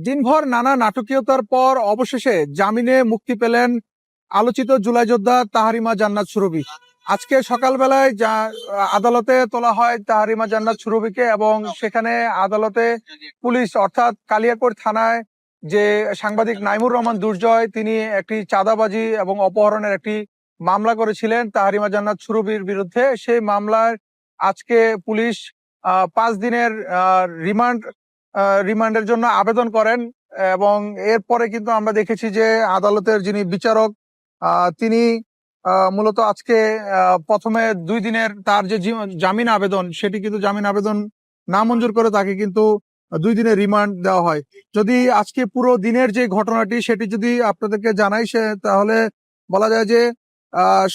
দিনভর নানা নাটকীয়তার পর অবশেষে জামিনে মুক্তি পেলেন আলোচিত জুলাই যোদ্ধা তাহারিমা জান্নাত সুরভি। আজকে সকালবেলায় আদালতে তোলা হয় তাহারিমা জান্নাত সুরভিকে, এবং সেখানে আদালতে পুলিশ অর্থাৎ কালিয়াকৈর থানায় যে সাংবাদিক নাইমুর রহমান দুর্জয়, তিনি একটি চাঁদাবাজি এবং অপহরণের একটি মামলা করেছিলেন তাহারিমা জান্নাত সুরভির বিরুদ্ধে। সেই মামলায় আজকে পুলিশ 5 দিনের রিমান্ডের জন্য আবেদন করেন। এবং এরপরে কিন্তু আমরা দেখেছি যে আদালতের যিনি বিচারক তিনি মূলত আজকে প্রথমে 2 দিনের তার যে জামিন আবেদন, সেটি কিন্তু জামিন আবেদন নামঞ্জুর করে তাকে কিন্তু 2 দিনের রিমান্ড দেওয়া হয়। যদি আজকে পুরো দিনের যে ঘটনাটি সেটি যদি আপনাদেরকে জানাই, তাহলে বলা যায় যে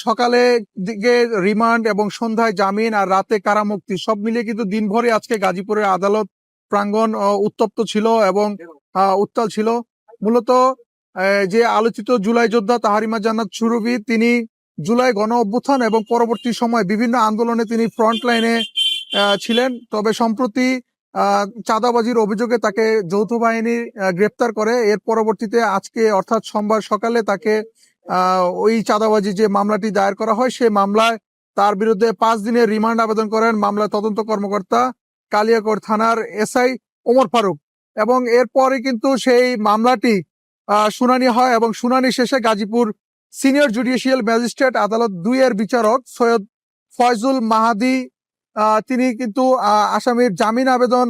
সকালে দিকে রিমান্ড এবং সন্ধ্যায় জামিন আর রাতে কারামুক্তি, সব মিলিয়ে কিন্তু দিনভরে আজকে গাজীপুরের আদালত প্রাঙ্গণ উত্তপ্ত ছিল এবং উত্তাল ছিল। মূলত যে আলোচিত জুলাই যোদ্ধা তাহারিমা জান্নাত সুরভি, তিনি জুলাই গণ অভ্যুত্থান এবং পরবর্তী সময় বিভিন্ন আন্দোলনে তিনি ফ্রন্ট লাইনে ছিলেন। তবে সম্প্রতি চাঁদাবাজির অভিযোগে তাকে যৌথ বাহিনী গ্রেপ্তার করে। এর পরবর্তীতে আজকে অর্থাৎ সোমবার সকালে তাকে ওই চাঁদাবাজি যে মামলাটি দায়ের করা হয়, সেই মামলায় তার বিরুদ্ধে 5 দিনের রিমান্ড আবেদন করেন মামলার তদন্ত কর্মকর্তা কালিয়াকৈর থানার এসআই ওমর ফারুক। এবং এরপরে কিন্তু সেই মামলাটি শুনানি হয়, এবং শুনানি শেষে গাজীপুর সিনিয়র জুডিশিয়াল ম্যাজিস্ট্রেট আদালত 2-এর বিচারক সৈয়দ ফয়জুল মাহাদি তিনি কিন্তু আসামির জামিন আবেদন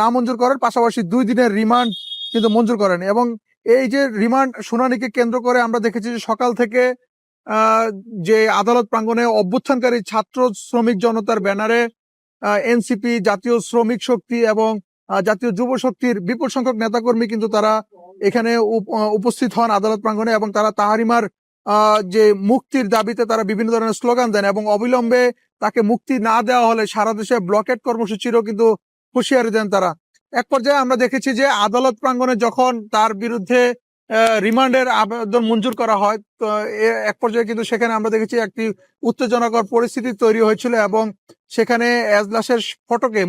নামঞ্জুর করেন, পাশাপাশি 2 দিনের রিমান্ড কিন্তু মঞ্জুর করেন। এবং এই যে রিমান্ড শুনানিকে কেন্দ্র করে আমরা দেখেছি যে সকাল থেকে যে আদালত প্রাঙ্গণে অভ্যুত্থানকারী ছাত্র শ্রমিক জনতার ব্যানারে এনসিপি, জাতীয় শ্রমিক শক্তি এবং জাতীয় যুব শক্তির বিপুল সংখ্যক নেতাকর্মী কিন্তু তারা এখানে উপস্থিত হন আদালত প্রাঙ্গণে, এবং তারা তাহারিমার যে মুক্তির দাবিতে তারা বিভিন্ন ধরনের স্লোগান দেন, এবং অবিলম্বে তাকে মুক্তি না দেওয়া হলে সারা দেশে ব্লকেট কর্মসূচিরও কিন্তু হুঁশিয়ারি দেন তারা। এক পর্যায়ে আমরা দেখেছি যে আদালত প্রাঙ্গণে যখন তার বিরুদ্ধে রিমান্ডের আবেদন মঞ্জুর করা হয়, তো এক পর্যায়ে কিন্তু সেখানে আমরা দেখেছি একটি উত্তেজনাকর পরিস্থিতি তৈরি হয়েছিল, এবং সেখানে এজলাসের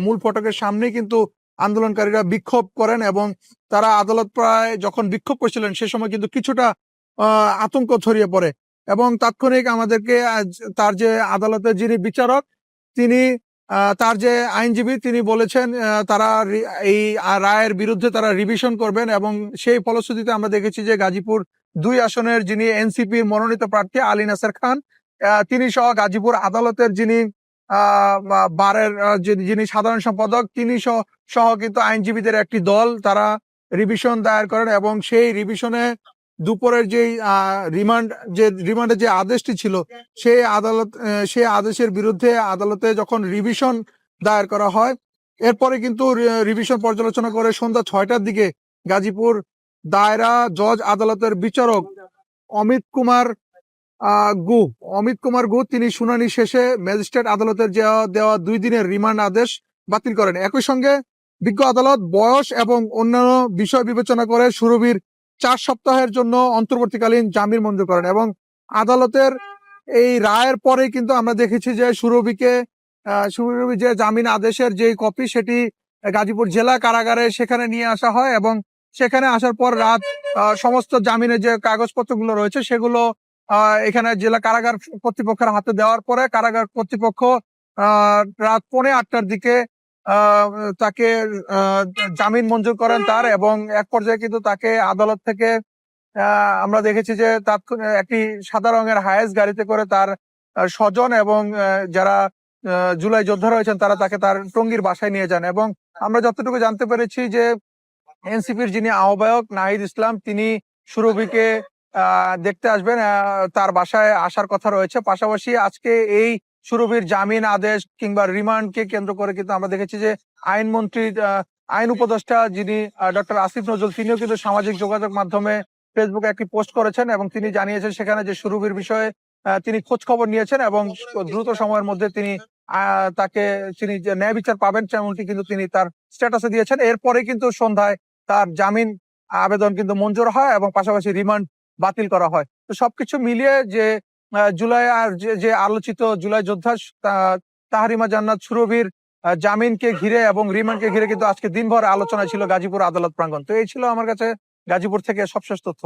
মূল ফটকের সামনেই কিন্তু আন্দোলনকারীরা বিক্ষোভ করেন। এবং তারা আদালত প্রায় যখন বিক্ষোভ করছিলেন সে সময় কিন্তু কিছুটা আতঙ্ক ছড়িয়ে পড়ে, এবং তাৎক্ষণিক আমাদেরকে তার যে আদালতের যিনি বিচারক, তিনি তার যে আইনজীবী, তিনি বলেছেন তারা এই রায়ের বিরুদ্ধে তারা রিভিশন করবেন। এবং সেই ফলশ্রুতিতে আমরা দেখেছি যে গাজীপুর 2 আসনের যিনি এনসিপির মনোনীত প্রার্থী আলী নাসের খান, তিনি সহ গাজীপুর আদালতের যিনি বারের যিনি সাধারণ সম্পাদক, তিনি সহ কিন্তু আইনজীবীদের একটি দল তারা রিভিশন দায়ের করেন। এবং সেই রিভিশনে দুপুরের যে রিমান্ডের যে আদেশটি ছিল, সেই আদেশের বিরুদ্ধে আদালতে যখন রিভিশন দায়ের করা হয়, এরপরে কিন্তু রিভিশন পর্যালোচনা করে সন্ধ্যা 6টার দিকে গাজীপুর দায়রা জজ আদালতের বিচারক অমিত কুমার গু তিনি শুনানি শেষে ম্যাজিস্ট্রেট আদালতের দেওয়া 2 দিনের রিমান্ড আদেশ বাতিল করেন। একই সঙ্গে বিজ্ঞ আদালত বয়স এবং অন্যান্য বিষয় বিবেচনা করে সুরভির 4 সপ্তাহের জন্য অন্তর্বর্তীকালীন জামিন মঞ্জুর করেন। এবং আদালতের এই রায়ের পরে কিন্তু আমরা দেখেছি যে সুরভি যে জামিন আদেশের যে কপি, সেটি গাজীপুর জেলা কারাগারে সেখানে নিয়ে আসা হয়, এবং সেখানে আসার পর রাত সমস্ত জামিনের যে কাগজপত্রগুলো রয়েছে সেগুলো এখানে জেলা কারাগার কর্তৃপক্ষের হাতে দেওয়ার পরে কারাগার কর্তৃপক্ষ রাত 8:45টার দিকে তাকে জামিন মঞ্জুর করেন তার। এবং এক পর্যায়ে কিন্তু তাকে আদালত থেকে আমরা দেখেছি যে একটি সাদা রঙের হায়েস গাড়িতে করে তার স্বজন এবং যারা জুলাই যোদ্ধা রয়েছেন তারা তাকে তার টঙ্গীর বাসায় নিয়ে যান। এবং আমরা যতটুকু জানতে পেরেছি যে এনসিপির যিনি আহ্বায়ক নাহিদ ইসলাম, তিনি সুরভিকে দেখতে আসবেন, তার বাসায় আসার কথা রয়েছে। পাশাপাশি আজকে এই সুরভির জামিন আদেশ কিংবা রিমান্ডকে কেন্দ্র করে কিন্তু আমরা দেখেছি যে আইন উপদেষ্টা যিনি ডক্টর আসিফ নজরুল, তিনিও কিন্তু সামাজিক যোগাযোগ মাধ্যমে ফেসবুকে একটি পোস্ট করেছেন, এবং তিনি জানিয়েছেন সেখানে যে সুরভির বিষয়ে তিনি খোঁজ খবর নিয়েছেন এবং দ্রুত সময়ের মধ্যে তিনি যে ন্যায় বিচার পাবেন তেমনটি কিন্তু তিনি তার স্ট্যাটাসে দিয়েছেন। এরপরে কিন্তু সন্ধ্যায় তার জামিন আবেদন কিন্তু মঞ্জুর হয় এবং পাশাপাশি রিমান্ড বাতিল করা হয়। তো সবকিছু মিলিয়ে যে জুলাই আর যে আলোচিত জুলাই যোদ্ধা তাহারিমা জান্নাত সুরভির জামিনকে ঘিরে এবং রিমান্ডকে ঘিরে কিন্তু আজকে দিনভর আলোচনা ছিল গাজীপুর আদালত প্রাঙ্গণ। তো এই ছিল আমার কাছে গাজীপুর থেকে সবশেষ তথ্য।